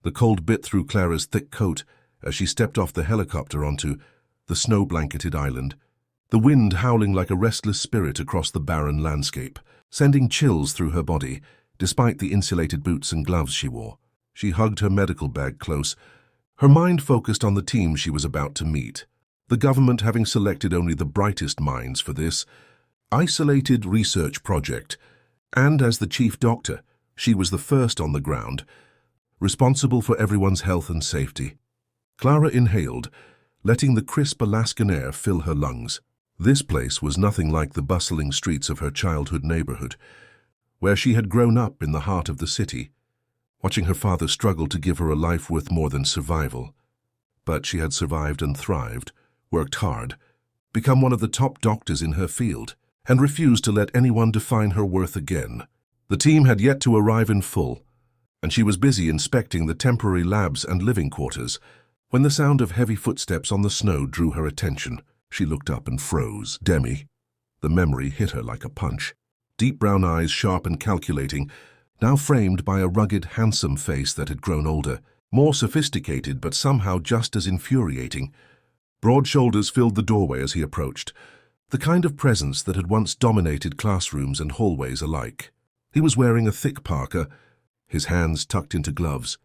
The cold bit through Clara's thick coat as she stepped off the helicopter onto the snow-blanketed island, the wind howling like a restless spirit across the barren landscape, sending chills through her body, despite the insulated boots and gloves she wore. She hugged her medical bag close, her mind focused on the team she was about to meet, the government having selected only the brightest minds for this isolated research project, and as the chief doctor, she was the first on the ground, responsible for everyone's health and safety. Clara inhaled, letting the crisp Alaskan air fill her lungs. This place was nothing like the bustling streets of her childhood neighborhood, where she had grown up in the heart of the city, watching her father struggle to give her a life worth more than survival. But she had survived and thrived, worked hard, become one of the top doctors in her field, and refused to let anyone define her worth again. The team had yet to arrive in full, and she was busy inspecting the temporary labs and living quarters when the sound of heavy footsteps on the snow drew her attention. She looked up and froze. Demi. The memory hit her like a punch. Deep brown eyes, sharp and calculating, now framed by a rugged, handsome face that had grown older, more sophisticated but somehow just as infuriating. Broad shoulders filled the doorway as he approached, the kind of presence that had once dominated classrooms and hallways alike. He was wearing a thick parka, his hands tucked into gloves,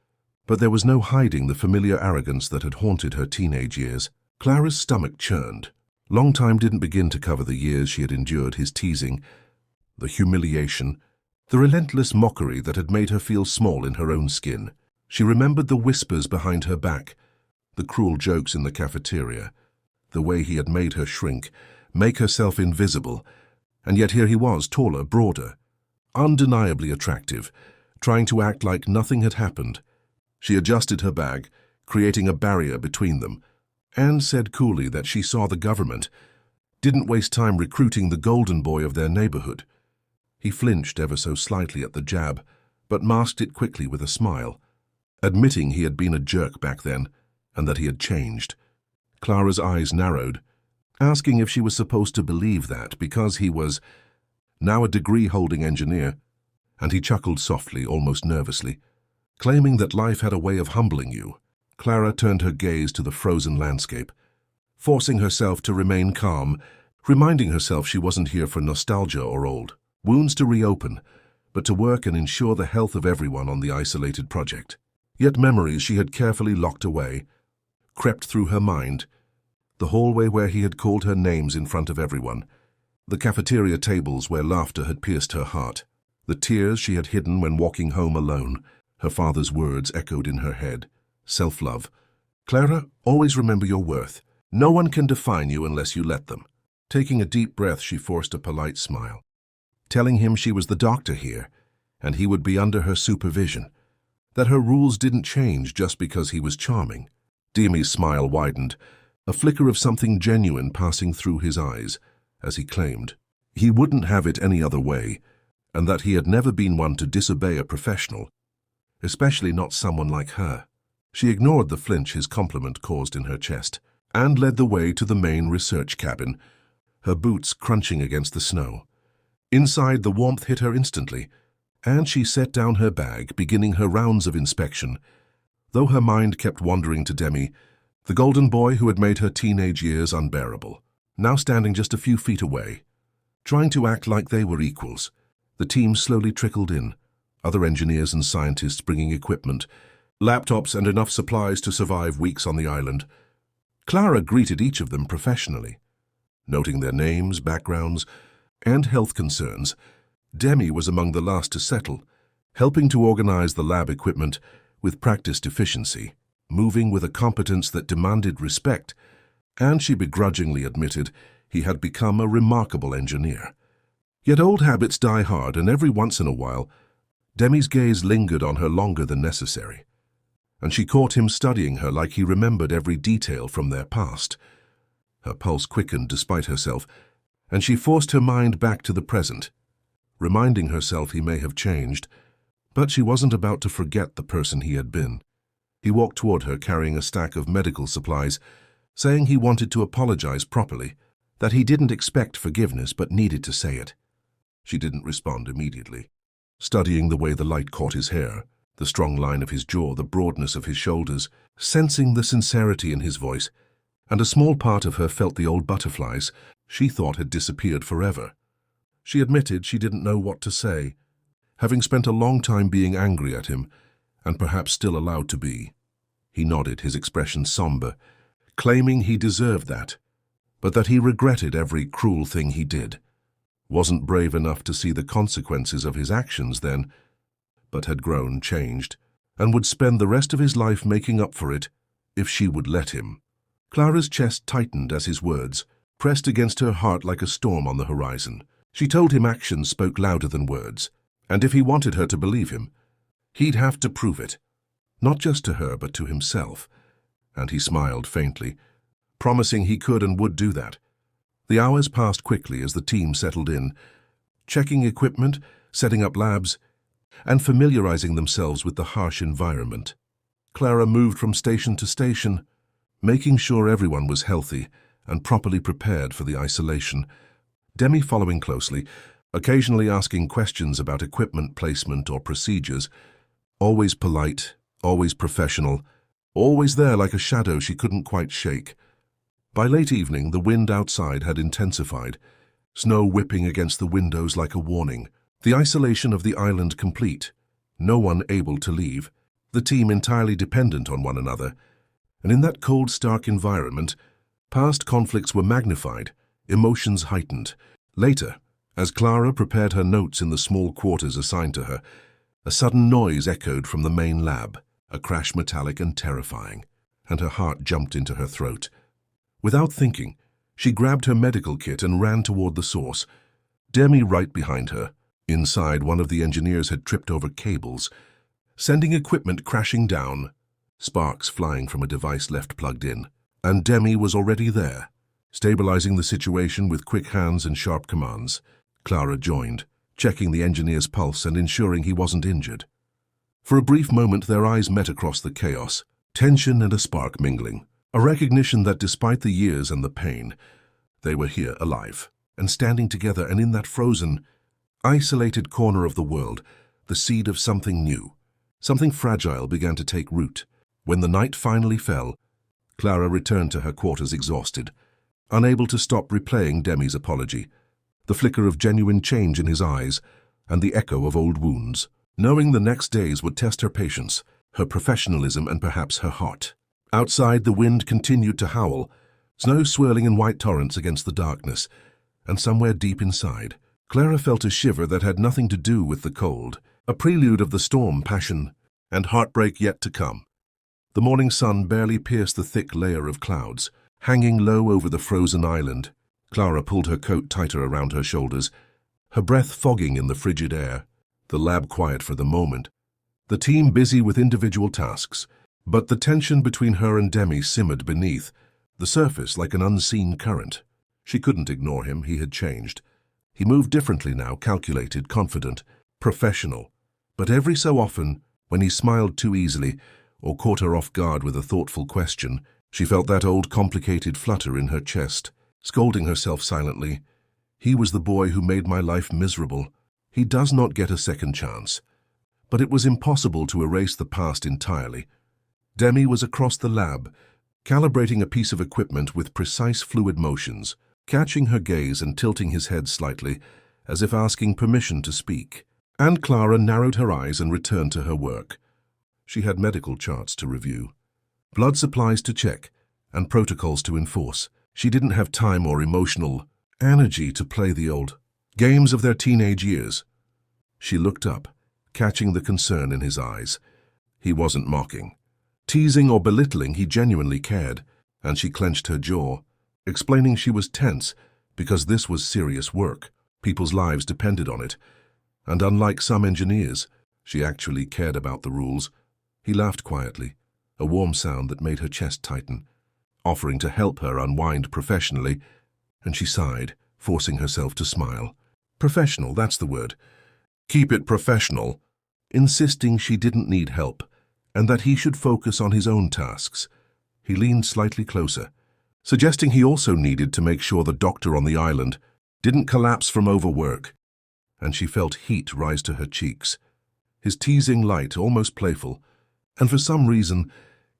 but there was no hiding the familiar arrogance that had haunted her teenage years. Clara's stomach churned. Long time didn't begin to cover the years she had endured his teasing, the humiliation, the relentless mockery that had made her feel small in her own skin. She remembered the whispers behind her back, the cruel jokes in the cafeteria, the way he had made her shrink, make herself invisible, and yet here he was, taller, broader, undeniably attractive, trying to act like nothing had happened. She adjusted her bag, creating a barrier between them, and said coolly that she saw the government didn't waste time recruiting the golden boy of their neighborhood. He flinched ever so slightly at the jab, but masked it quickly with a smile, admitting he had been a jerk back then and that he had changed. Clara's eyes narrowed, asking if she was supposed to believe that because he was now a degree-holding engineer, and he chuckled softly, almost nervously, claiming that life had a way of humbling you. Clara turned her gaze to the frozen landscape, forcing herself to remain calm, reminding herself she wasn't here for nostalgia or old wounds to reopen, but to work and ensure the health of everyone on the isolated project. Yet memories she had carefully locked away crept through her mind. The hallway where he had called her names in front of everyone, the cafeteria tables where laughter had pierced her heart, the tears she had hidden when walking home alone. Her father's words echoed in her head. Self-love. Clara, always remember your worth. No one can define you unless you let them. Taking a deep breath, she forced a polite smile, telling him she was the doctor here, and he would be under her supervision, that her rules didn't change just because he was charming. Demi's smile widened, a flicker of something genuine passing through his eyes, as he claimed he wouldn't have it any other way, and that he had never been one to disobey a professional, especially not someone like her. She ignored the flinch his compliment caused in her chest, and led the way to the main research cabin, her boots crunching against the snow. Inside, the warmth hit her instantly, and she set down her bag, beginning her rounds of inspection, though her mind kept wandering to Demi, the golden boy who had made her teenage years unbearable, now standing just a few feet away, trying to act like they were equals. The team slowly trickled in, other engineers and scientists bringing equipment, laptops and enough supplies to survive weeks on the island. Clara greeted each of them professionally, noting their names, backgrounds, and health concerns. Demi was among the last to settle, helping to organize the lab equipment with practiced efficiency, moving with a competence that demanded respect, and she begrudgingly admitted he had become a remarkable engineer. Yet old habits die hard, and every once in a while, Demi's gaze lingered on her longer than necessary, and she caught him studying her like he remembered every detail from their past. Her pulse quickened despite herself, and she forced her mind back to the present, reminding herself he may have changed, but she wasn't about to forget the person he had been. He walked toward her carrying a stack of medical supplies, saying he wanted to apologize properly, that he didn't expect forgiveness but needed to say it. She didn't respond immediately, studying the way the light caught his hair, the strong line of his jaw, the broadness of his shoulders, sensing the sincerity in his voice, and a small part of her felt the old butterflies she thought had disappeared forever. She admitted she didn't know what to say, having spent a long time being angry at him, and perhaps still allowed to be. He nodded, his expression somber, claiming he deserved that, but that he regretted every cruel thing he did. Wasn't brave enough to see the consequences of his actions then, but had grown, changed, and would spend the rest of his life making up for it if she would let him. Clara's chest tightened as his words pressed against her heart like a storm on the horizon. She told him actions spoke louder than words, and if he wanted her to believe him, he'd have to prove it, not just to her but to himself. And he smiled faintly, promising he could and would do that. The hours passed quickly as the team settled in, checking equipment, setting up labs, and familiarizing themselves with the harsh environment. Clara moved from station to station, making sure everyone was healthy and properly prepared for the isolation. Demi following closely, occasionally asking questions about equipment placement or procedures, always polite, always professional, always there like a shadow she couldn't quite shake. By late evening, the wind outside had intensified, snow whipping against the windows like a warning. The isolation of the island complete, no one able to leave, the team entirely dependent on one another. And in that cold, stark environment, past conflicts were magnified, emotions heightened. Later, as Clara prepared her notes in the small quarters assigned to her, a sudden noise echoed from the main lab, a crash metallic and terrifying, and her heart jumped into her throat. Without thinking, she grabbed her medical kit and ran toward the source, Demi right behind her. Inside, one of the engineers had tripped over cables, sending equipment crashing down, sparks flying from a device left plugged in. And Demi was already there, stabilizing the situation with quick hands and sharp commands. Clara joined, checking the engineer's pulse and ensuring he wasn't injured. For a brief moment, their eyes met across the chaos, tension and a spark mingling. A recognition that despite the years and the pain, they were here alive and standing together, and in that frozen, isolated corner of the world, the seed of something new, something fragile began to take root. When the night finally fell, Clara returned to her quarters exhausted, unable to stop replaying Demi's apology, the flicker of genuine change in his eyes, and the echo of old wounds, knowing the next days would test her patience, her professionalism, and perhaps her heart. Outside, the wind continued to howl, snow swirling in white torrents against the darkness, and somewhere deep inside, Clara felt a shiver that had nothing to do with the cold, a prelude of the storm, passion, and heartbreak yet to come. The morning sun barely pierced the thick layer of clouds, hanging low over the frozen island. Clara pulled her coat tighter around her shoulders, her breath fogging in the frigid air. The lab quiet for the moment, the team busy with individual tasks, but the tension between her and Demi simmered beneath the surface like an unseen current. She couldn't ignore him, he had changed. He moved differently now, calculated, confident, professional. But every so often, when he smiled too easily or caught her off guard with a thoughtful question, she felt that old complicated flutter in her chest, scolding herself silently. He was the boy who made my life miserable. He does not get a second chance. But it was impossible to erase the past entirely. Demi was across the lab, calibrating a piece of equipment with precise fluid motions, catching her gaze and tilting his head slightly, as if asking permission to speak. And Clara narrowed her eyes and returned to her work. She had medical charts to review, blood supplies to check, and protocols to enforce. She didn't have time or emotional energy to play the old games of their teenage years. She looked up, catching the concern in his eyes. He wasn't mocking, teasing or belittling. He genuinely cared, and she clenched her jaw, explaining she was tense because this was serious work. People's lives depended on it, and unlike some engineers, she actually cared about the rules. He laughed quietly, a warm sound that made her chest tighten, offering to help her unwind professionally, and she sighed, forcing herself to smile. Professional, that's the word. Keep it professional, insisting she didn't need help, and that he should focus on his own tasks. He leaned slightly closer, suggesting he also needed to make sure the doctor on the island didn't collapse from overwork, and she felt heat rise to her cheeks. his teasing light almost playful, and for some reason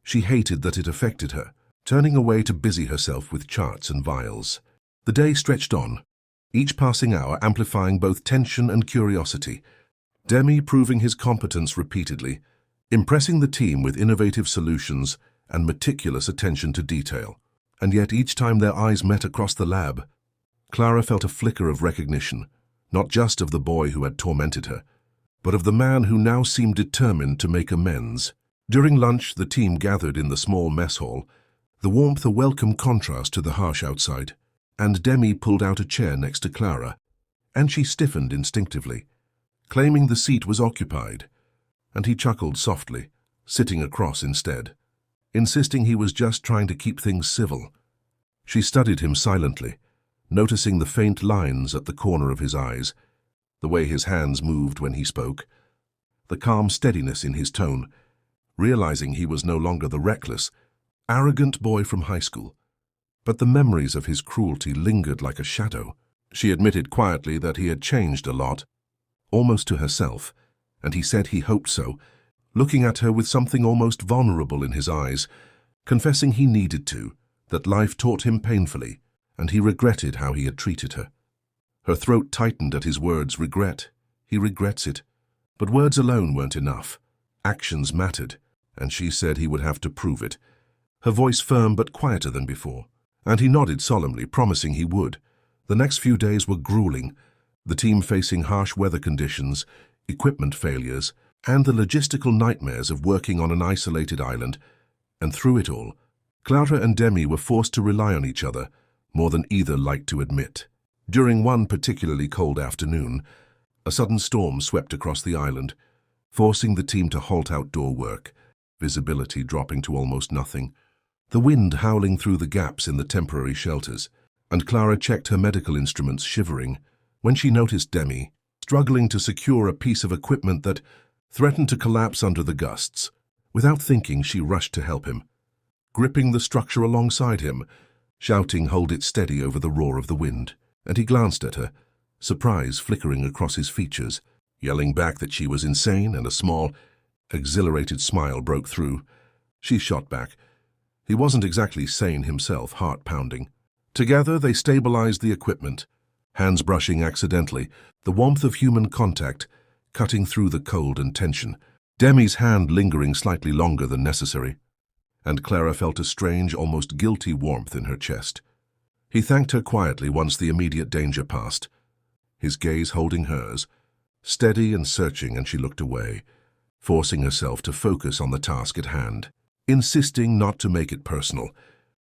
she hated that it affected her, turning away to busy herself with charts and vials. The day stretched on, each passing hour amplifying both tension and curiosity. Demi proving his competence repeatedly, impressing the team with innovative solutions and meticulous attention to detail. And yet each time their eyes met across the lab, Clara felt a flicker of recognition, not just of the boy who had tormented her, but of the man who now seemed determined to make amends. During lunch, the team gathered in the small mess hall, the warmth a welcome contrast to the harsh outside, and Demi pulled out a chair next to Clara, and she stiffened instinctively, claiming the seat was occupied, and he chuckled softly, sitting across instead, insisting he was just trying to keep things civil. She studied him silently, noticing the faint lines at the corner of his eyes, the way his hands moved when he spoke, the calm steadiness in his tone, realizing he was no longer the reckless, arrogant boy from high school. But the memories of his cruelty lingered like a shadow. She admitted quietly that he had changed a lot, almost to herself, and he said he hoped so, looking at her with something almost vulnerable in his eyes, confessing he needed to, that life taught him painfully, and he regretted how he had treated her. Her throat tightened at his words, regret. He regrets it. But words alone weren't enough. Actions mattered, and she said he would have to prove it. Her voice firm but quieter than before, and he nodded solemnly, promising he would. The next few days were grueling, the team facing harsh weather conditions, equipment failures, and the logistical nightmares of working on an isolated island. And through it all, Clara and Demi were forced to rely on each other, more than either liked to admit. During one particularly cold afternoon, a sudden storm swept across the island, forcing the team to halt outdoor work, visibility dropping to almost nothing, the wind howling through the gaps in the temporary shelters, and Clara checked her medical instruments, shivering, when she noticed Demi struggling to secure a piece of equipment that threatened to collapse under the gusts. Without thinking, she rushed to help him, gripping the structure alongside him, shouting, "Hold it steady," over the roar of the wind. And he glanced at her, surprise flickering across his features, yelling back that she was insane, and a small, exhilarated smile broke through. She shot back. He wasn't exactly sane himself, heart pounding. Together they stabilized the equipment, hands brushing accidentally, the warmth of human contact cutting through the cold and tension, Demi's hand lingering slightly longer than necessary, and Clara felt a strange, almost guilty warmth in her chest. He thanked her quietly once the immediate danger passed, his gaze holding hers, steady and searching, and she looked away, forcing herself to focus on the task at hand, insisting not to make it personal.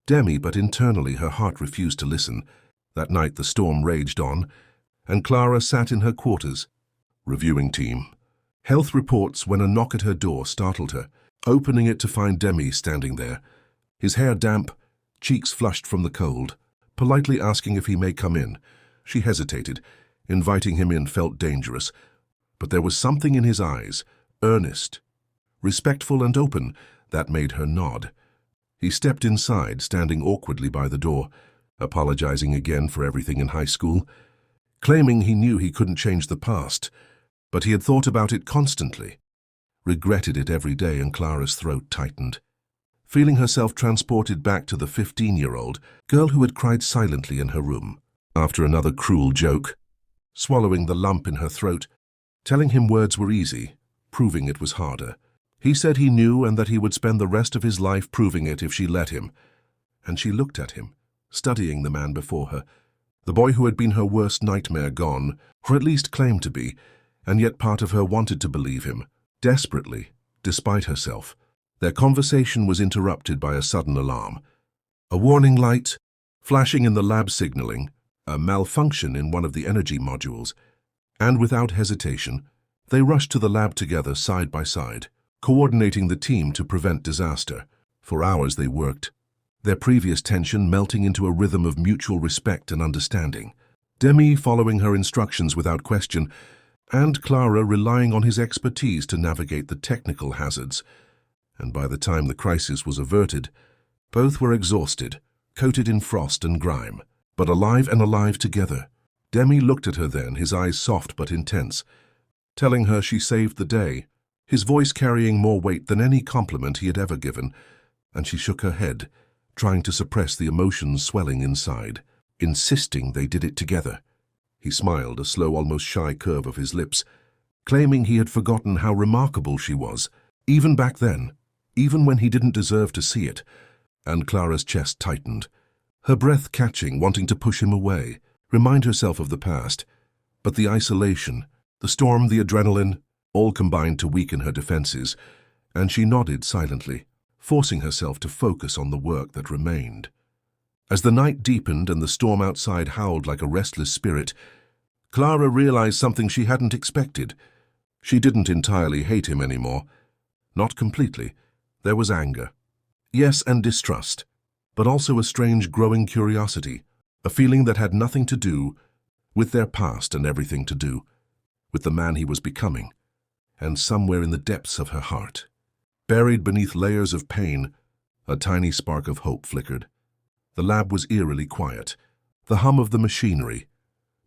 Demi, but internally her heart refused to listen. That night the storm raged on, and Clara sat in her quarters, reviewing team health reports when a knock at her door startled her, opening it to find Demi standing there, his hair damp, cheeks flushed from the cold, politely asking if he may come in. She hesitated. Inviting him in felt dangerous, but there was something in his eyes, earnest, respectful and open, that made her nod. He stepped inside, standing awkwardly by the door, apologizing again for everything in high school, claiming he knew he couldn't change the past, but he had thought about it constantly, regretted it every day, and Clara's throat tightened, feeling herself transported back to the 15-year-old girl who had cried silently in her room after another cruel joke, swallowing the lump in her throat, telling him words were easy, proving it was harder. He said he knew and that he would spend the rest of his life proving it if she let him. And she looked at him, studying the man before her, the boy who had been her worst nightmare gone, or at least claimed to be, and yet part of her wanted to believe him, desperately, despite herself. Their conversation was interrupted by a sudden alarm. A warning light, flashing in the lab signaling, a malfunction in one of the energy modules, and without hesitation, they rushed to the lab together side by side, coordinating the team to prevent disaster. For hours they worked, their previous tension melting into a rhythm of mutual respect and understanding. Demi following her instructions without question, and Clara relying on his expertise to navigate the technical hazards. And by the time the crisis was averted, both were exhausted, coated in frost and grime, but alive together. Demi looked at her then, his eyes soft but intense, telling her she saved the day, his voice carrying more weight than any compliment he had ever given, and she shook her head, trying to suppress the emotions swelling inside, insisting they did it together. He smiled, a slow, almost shy curve of his lips, claiming he had forgotten how remarkable she was, even back then, even when he didn't deserve to see it. And Clara's chest tightened, her breath catching, wanting to push him away, remind herself of the past. But the isolation, the storm, the adrenaline, all combined to weaken her defenses, and she nodded silently, forcing herself to focus on the work that remained. As the night deepened and the storm outside howled like a restless spirit, Clara realized something she hadn't expected. She didn't entirely hate him anymore. Not completely. There was anger. Yes, and distrust. But also a strange growing curiosity, a feeling that had nothing to do with their past and everything to do with the man he was becoming. And somewhere in the depths of her heart, buried beneath layers of pain, a tiny spark of hope flickered. The lab was eerily quiet, the hum of the machinery,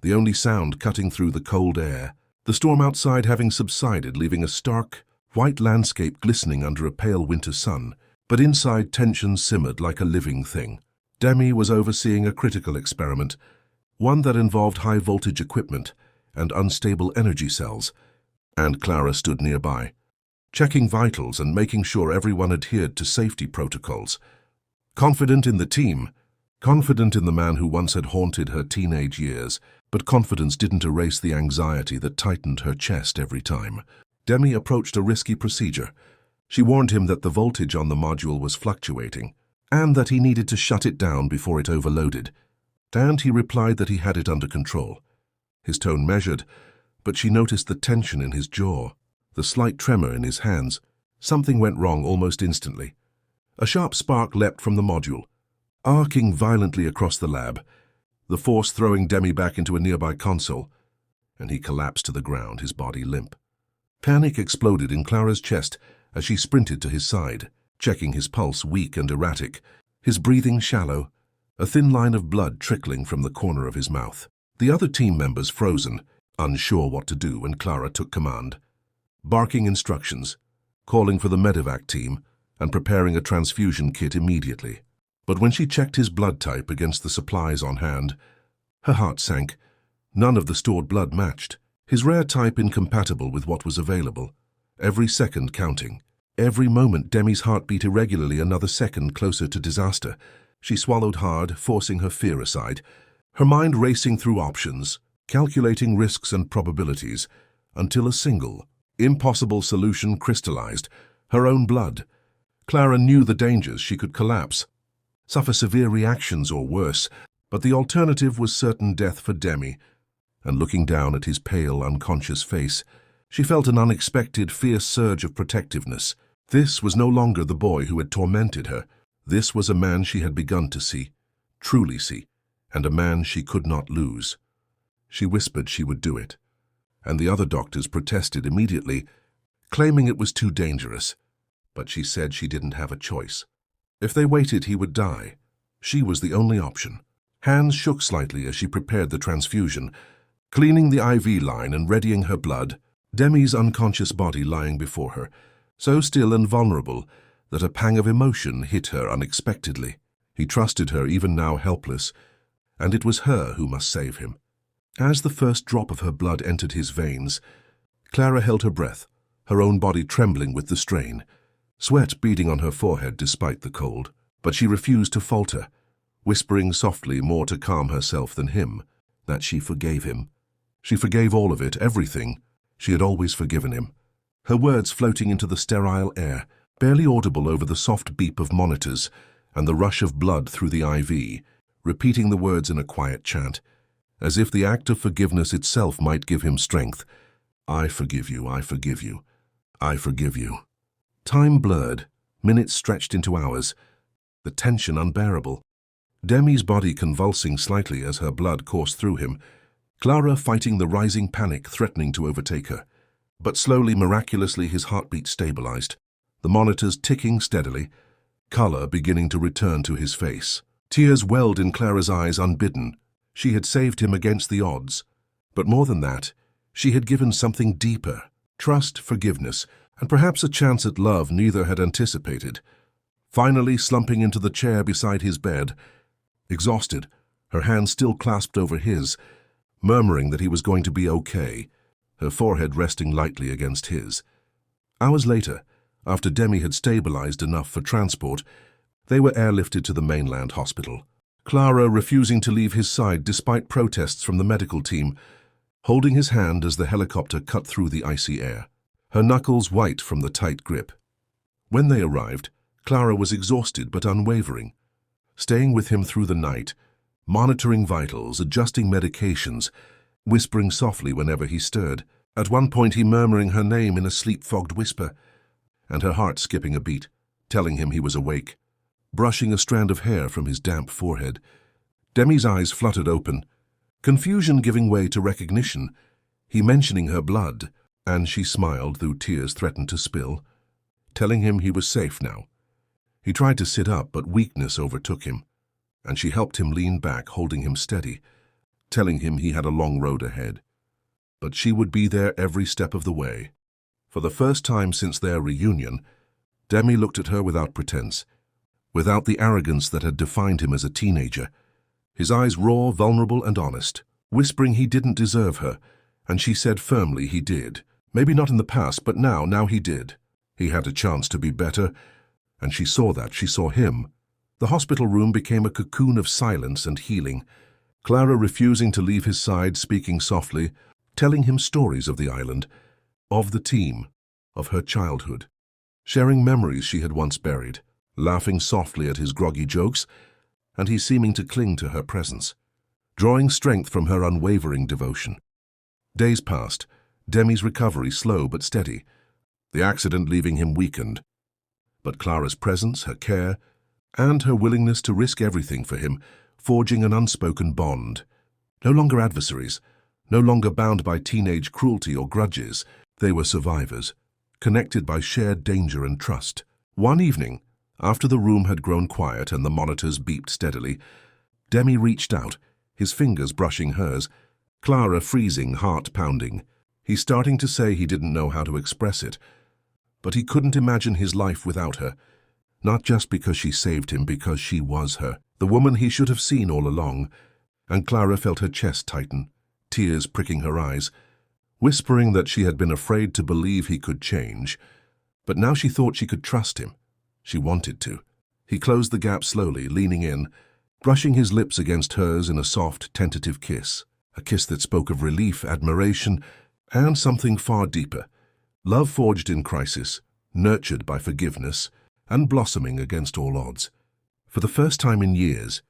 the only sound cutting through the cold air, the storm outside having subsided, leaving a stark, white landscape glistening under a pale winter sun, but inside tension simmered like a living thing. Demi was overseeing a critical experiment, one that involved high-voltage equipment and unstable energy cells, and Clara stood nearby, checking vitals and making sure everyone adhered to safety protocols. Confident in the team, confident in the man who once had haunted her teenage years, but confidence didn't erase the anxiety that tightened her chest every time. Demi approached a risky procedure. She warned him that the voltage on the module was fluctuating, and that he needed to shut it down before it overloaded. And he replied that he had it under control. His tone measured, but she noticed the tension in his jaw, the slight tremor in his hands. Something went wrong almost instantly. A sharp spark leapt from the module, arcing violently across the lab, the force throwing Demi back into a nearby console, and he collapsed to the ground, his body limp. Panic exploded in Clara's chest as she sprinted to his side, checking his pulse weak and erratic, his breathing shallow, a thin line of blood trickling from the corner of his mouth. The other team members frozen, unsure what to do when Clara took command, barking instructions, calling for the medevac team, and preparing a transfusion kit immediately. But when she checked his blood type against the supplies on hand, her heart sank. None of the stored blood matched, his rare type incompatible with what was available, every second counting. Every moment Demi's heart beat irregularly, another second closer to disaster. She swallowed hard, forcing her fear aside, her mind racing through options, calculating risks and probabilities, until a single, impossible solution crystallized: her own blood. Clara knew the dangers. She could collapse, suffer severe reactions or worse, but the alternative was certain death for Demi. And looking down at his pale, unconscious face, she felt an unexpected, fierce surge of protectiveness. This was no longer the boy who had tormented her. This was a man she had begun to see, truly see, and a man she could not lose. She whispered she would do it, and the other doctors protested immediately, claiming it was too dangerous. But she said she didn't have a choice. If they waited, he would die. She was the only option. Hands shook slightly as she prepared the transfusion, cleaning the IV line and readying her blood, Demi's unconscious body lying before her, so still and vulnerable that a pang of emotion hit her unexpectedly. He trusted her, even now helpless, and it was her who must save him. As the first drop of her blood entered his veins, Clara held her breath, her own body trembling with the strain, sweat beading on her forehead despite the cold. But she refused to falter, whispering softly, more to calm herself than him, that she forgave him. She forgave all of it, everything. She had always forgiven him. Her words floating into the sterile air, barely audible over the soft beep of monitors and the rush of blood through the IV, repeating the words in a quiet chant, as if the act of forgiveness itself might give him strength. I forgive you, I forgive you, I forgive you. Time blurred, minutes stretched into hours, the tension unbearable. Demi's body convulsing slightly as her blood coursed through him, Clara fighting the rising panic threatening to overtake her. But slowly, miraculously, his heartbeat stabilized, the monitors ticking steadily, color beginning to return to his face. Tears welled in Clara's eyes unbidden. She had saved him against the odds. But more than that, she had given something deeper: trust, forgiveness, and perhaps a chance at love neither had anticipated. Finally slumping into the chair beside his bed, exhausted, her hand still clasped over his, murmuring that he was going to be okay, her forehead resting lightly against his. Hours later, after Demi had stabilized enough for transport, they were airlifted to the mainland hospital. Clara refusing to leave his side despite protests from the medical team, holding his hand as the helicopter cut through the icy air, her knuckles white from the tight grip. When they arrived, Clara was exhausted but unwavering, staying with him through the night, monitoring vitals, adjusting medications, whispering softly whenever he stirred, at one point he murmuring her name in a sleep-fogged whisper, and her heart skipping a beat, telling him he was awake, brushing a strand of hair from his damp forehead. Demi's eyes fluttered open, confusion giving way to recognition, he mentioning her blood, and she smiled though tears threatened to spill, telling him he was safe now. He tried to sit up, but weakness overtook him, and she helped him lean back, holding him steady, telling him he had a long road ahead. But she would be there every step of the way. For the first time since their reunion, Demi looked at her without pretense, without the arrogance that had defined him as a teenager. His eyes raw, vulnerable, and honest, whispering he didn't deserve her, and she said firmly he did. Maybe not in the past, but now he did. He had a chance to be better, and she saw that. She saw him. The hospital room became a cocoon of silence and healing, Clara refusing to leave his side, speaking softly, telling him stories of the island, of the team, of her childhood, sharing memories she had once buried, laughing softly at his groggy jokes, and he seeming to cling to her presence, drawing strength from her unwavering devotion. Days passed, Demi's recovery slow but steady, the accident leaving him weakened. But Clara's presence, her care, and her willingness to risk everything for him, forging an unspoken bond. No longer adversaries, no longer bound by teenage cruelty or grudges, they were survivors, connected by shared danger and trust. One evening, after the room had grown quiet and the monitors beeped steadily, Demi reached out, his fingers brushing hers, Clara freezing, heart pounding. He starting to say he didn't know how to express it, but he couldn't imagine his life without her, not just because she saved him, because she was her, the woman he should have seen all along. And Clara felt her chest tighten, tears pricking her eyes, whispering that she had been afraid to believe he could change, but now she thought she could trust him. She wanted to. He closed the gap slowly, leaning in, brushing his lips against hers in a soft, tentative kiss, a kiss that spoke of relief, admiration, and something far deeper, love forged in crisis, nurtured by forgiveness, and blossoming against all odds. For the first time in years,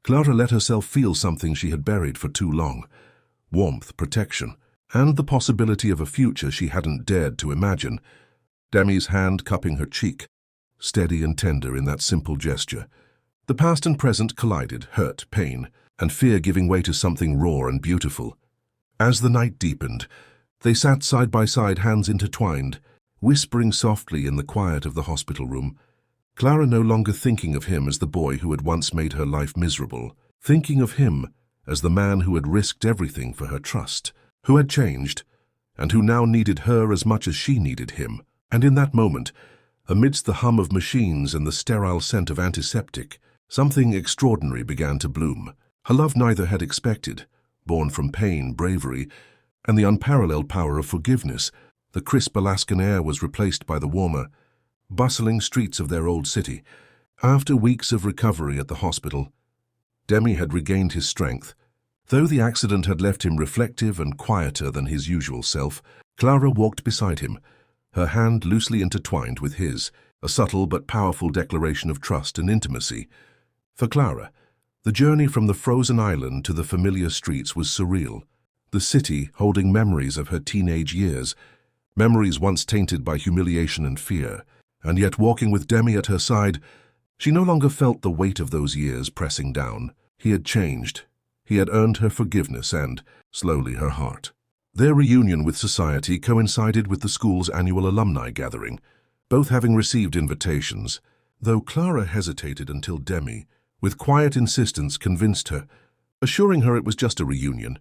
Clara let herself feel something she had buried for too long, warmth, protection, and the possibility of a future she hadn't dared to imagine. Demi's hand cupping her cheek, steady and tender in that simple gesture. The past and present collided, hurt, pain, and fear giving way to something raw and beautiful. As the night deepened, they sat side by side, hands intertwined, whispering softly in the quiet of the hospital room. Clara no longer thinking of him as the boy who had once made her life miserable, thinking of him as the man who had risked everything for her trust, who had changed, and who now needed her as much as she needed him. And in that moment, amidst the hum of machines and the sterile scent of antiseptic, something extraordinary began to bloom. A love neither had expected, born from pain, bravery, and the unparalleled power of forgiveness. The crisp Alaskan air was replaced by the warmer, bustling streets of their old city. After weeks of recovery at the hospital, Demi had regained his strength. Though the accident had left him reflective and quieter than his usual self, Clara walked beside him, her hand loosely intertwined with his, a subtle but powerful declaration of trust and intimacy. For Clara, the journey from the frozen island to the familiar streets was surreal, the city holding memories of her teenage years, memories once tainted by humiliation and fear. And yet, walking with Demi at her side, she no longer felt the weight of those years pressing down. He had changed. He had earned her forgiveness and, slowly, her heart. Their reunion with society coincided with the school's annual alumni gathering, both having received invitations, though Clara hesitated until Demi, with quiet insistence, convinced her, assuring her it was just a reunion,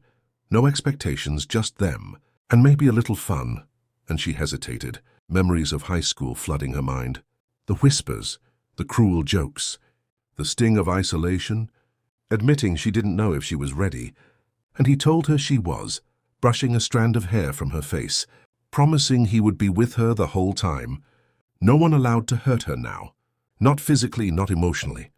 no expectations, just them, and maybe a little fun, and she hesitated. memories of high school flooding her mind. The whispers, the cruel jokes, the sting of isolation, admitting she didn't know if she was ready, and he told her she was, brushing a strand of hair from her face, promising he would be with her the whole time. No one allowed to hurt her now, not physically, not emotionally.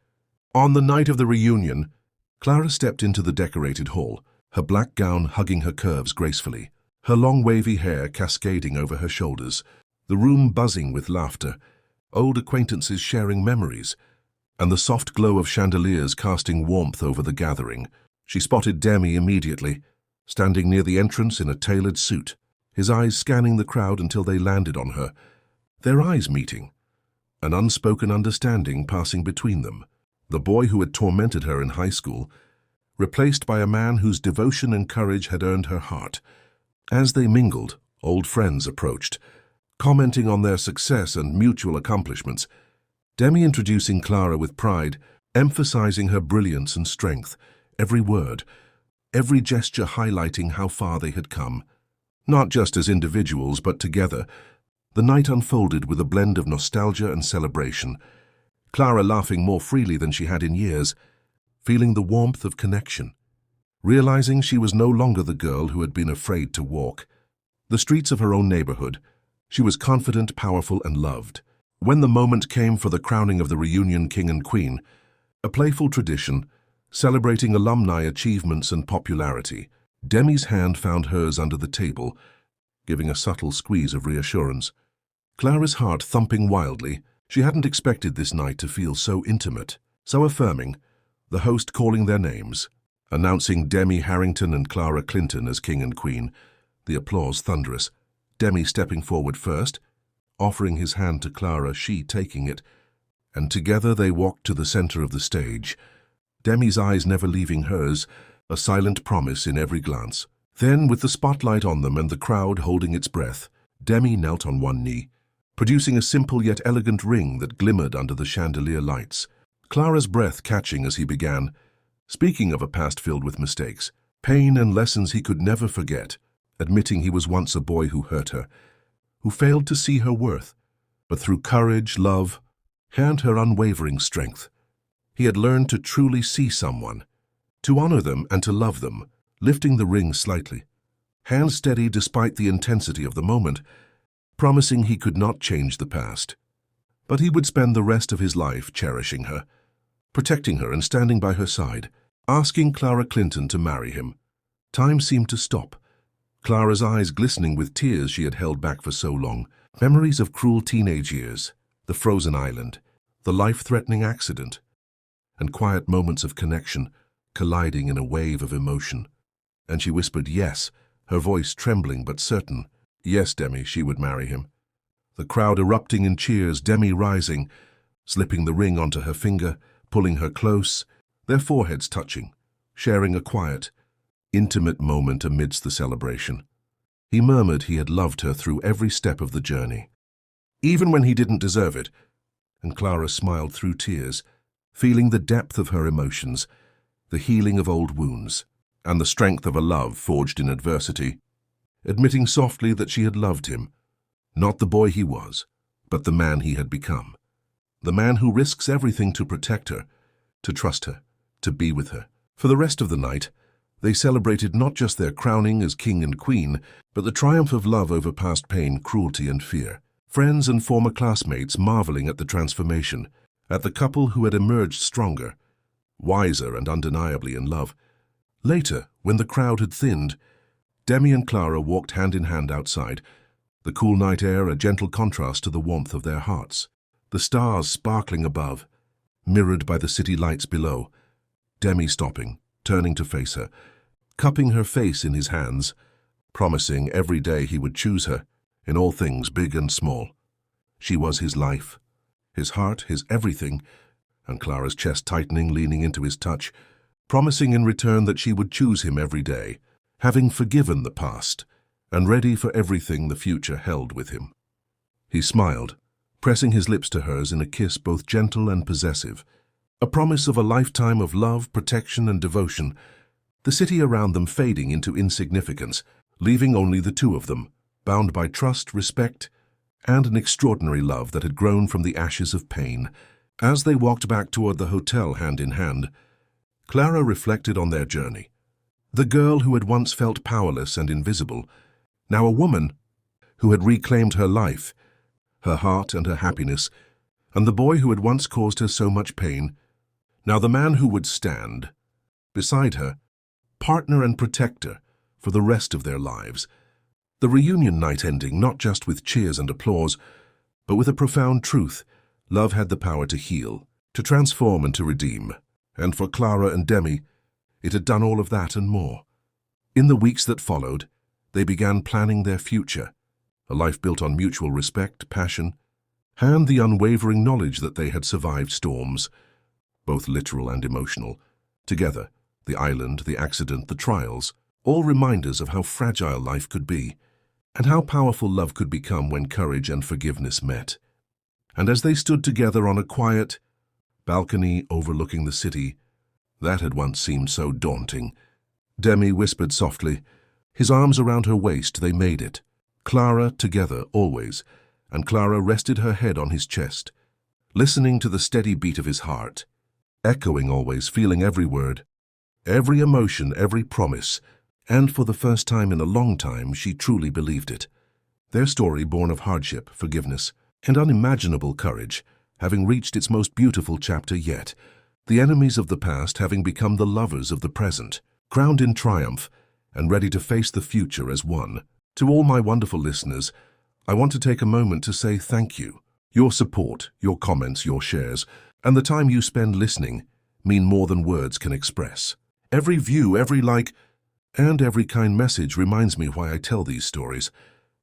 On the night of the reunion, Clara stepped into the decorated hall, her black gown hugging her curves gracefully, her long wavy hair cascading over her shoulders, the room buzzing with laughter, old acquaintances sharing memories, and the soft glow of chandeliers casting warmth over the gathering. She spotted Demi immediately, standing near the entrance in a tailored suit, his eyes scanning the crowd until they landed on her, their eyes meeting, an unspoken understanding passing between them. The boy who had tormented her in high school, replaced by a man whose devotion and courage had earned her heart. As they mingled, old friends approached, commenting on their success and mutual accomplishments, Demi introducing Clara with pride, emphasizing her brilliance and strength, every word, every gesture highlighting how far they had come. Not just as individuals, but together. The night unfolded with a blend of nostalgia and celebration, Clara laughing more freely than she had in years, feeling the warmth of connection, realizing she was no longer the girl who had been afraid to walk the streets of her own neighborhood. She was confident, powerful, and loved. When the moment came for the crowning of the reunion king and queen, a playful tradition, celebrating alumni achievements and popularity, Demi's hand found hers under the table, giving a subtle squeeze of reassurance. Clara's heart thumping wildly. She hadn't expected this night to feel so intimate, so affirming, the host calling their names, announcing Demi Harrington and Clara Clinton as king and queen, the applause thunderous, Demi stepping forward first, offering his hand to Clara, she taking it, and together they walked to the center of the stage, Demi's eyes never leaving hers, a silent promise in every glance. Then, with the spotlight on them and the crowd holding its breath, Demi knelt on one knee, producing a simple yet elegant ring that glimmered under the chandelier lights. Clara's breath catching as he began, speaking of a past filled with mistakes, pain and lessons he could never forget, admitting he was once a boy who hurt her, who failed to see her worth, but through courage, love, and her unwavering strength, he had learned to truly see someone, to honor them and to love them, lifting the ring slightly, hand steady despite the intensity of the moment, promising he could not change the past. But he would spend the rest of his life cherishing her, protecting her and standing by her side, asking Clara Clinton to marry him. Time seemed to stop, Clara's eyes glistening with tears she had held back for so long. Memories of cruel teenage years, the frozen island, the life-threatening accident, and quiet moments of connection colliding in a wave of emotion. And she whispered yes, her voice trembling but certain. Yes, Demi, she would marry him. The crowd erupting in cheers, Demi rising, slipping the ring onto her finger, pulling her close, their foreheads touching, sharing a quiet, intimate moment amidst the celebration. He murmured he had loved her through every step of the journey, even when he didn't deserve it, and Clara smiled through tears, feeling the depth of her emotions, the healing of old wounds, and the strength of a love forged in adversity, admitting softly that she had loved him, not the boy he was, but the man he had become, the man who risks everything to protect her, to trust her, to be with her. For the rest of the night, they celebrated not just their crowning as king and queen, but the triumph of love over past pain, cruelty, and fear. Friends and former classmates marveling at the transformation, at the couple who had emerged stronger, wiser and undeniably in love. Later, when the crowd had thinned, Demi and Clara walked hand in hand outside, the cool night air a gentle contrast to the warmth of their hearts. The stars sparkling above, mirrored by the city lights below. Demi stopping, turning to face her, cupping her face in his hands, promising every day he would choose her, in all things big and small. She was his life, his heart, his everything, and Clara's chest tightening, leaning into his touch, promising in return that she would choose him every day, having forgiven the past, and ready for everything the future held with him. He smiled, pressing his lips to hers in a kiss both gentle and possessive, a promise of a lifetime of love, protection, and devotion, the city around them fading into insignificance, leaving only the two of them, bound by trust, respect, and an extraordinary love that had grown from the ashes of pain. As they walked back toward the hotel hand in hand, Clara reflected on their journey. The girl who had once felt powerless and invisible, now a woman who had reclaimed her life, her heart and her happiness, and the boy who had once caused her so much pain, now the man who would stand beside her, partner and protector for the rest of their lives. The reunion night ending not just with cheers and applause, but with a profound truth. Love had the power to heal, to transform and to redeem. And for Clara and Demi, it had done all of that and more. In the weeks that followed, they began planning their future, a life built on mutual respect, passion, and the unwavering knowledge that they had survived storms, both literal and emotional. Together, the island, the accident, the trials, all reminders of how fragile life could be, and how powerful love could become when courage and forgiveness met. And as they stood together on a quiet balcony overlooking the city that had once seemed so daunting, Demi whispered softly, his arms around her waist. They made it. Clara, together, always, and Clara rested her head on his chest, listening to the steady beat of his heart, echoing always, feeling every word, every emotion, every promise, and for the first time in a long time she truly believed it. Their story, born of hardship, forgiveness, and unimaginable courage, having reached its most beautiful chapter yet, the enemies of the past having become the lovers of the present, crowned in triumph and ready to face the future as one. To all my wonderful listeners, I want to take a moment to say thank you. Your support, your comments, your shares, and the time you spend listening mean more than words can express. Every view, every like, and every kind message reminds me why I tell these stories,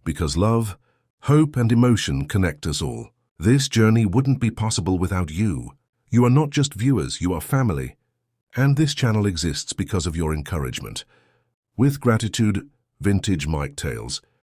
because love, hope, and emotion connect us all. This journey wouldn't be possible without you. You are not just viewers, you are family. And this channel exists because of your encouragement. With gratitude, Vintage Mike Tales.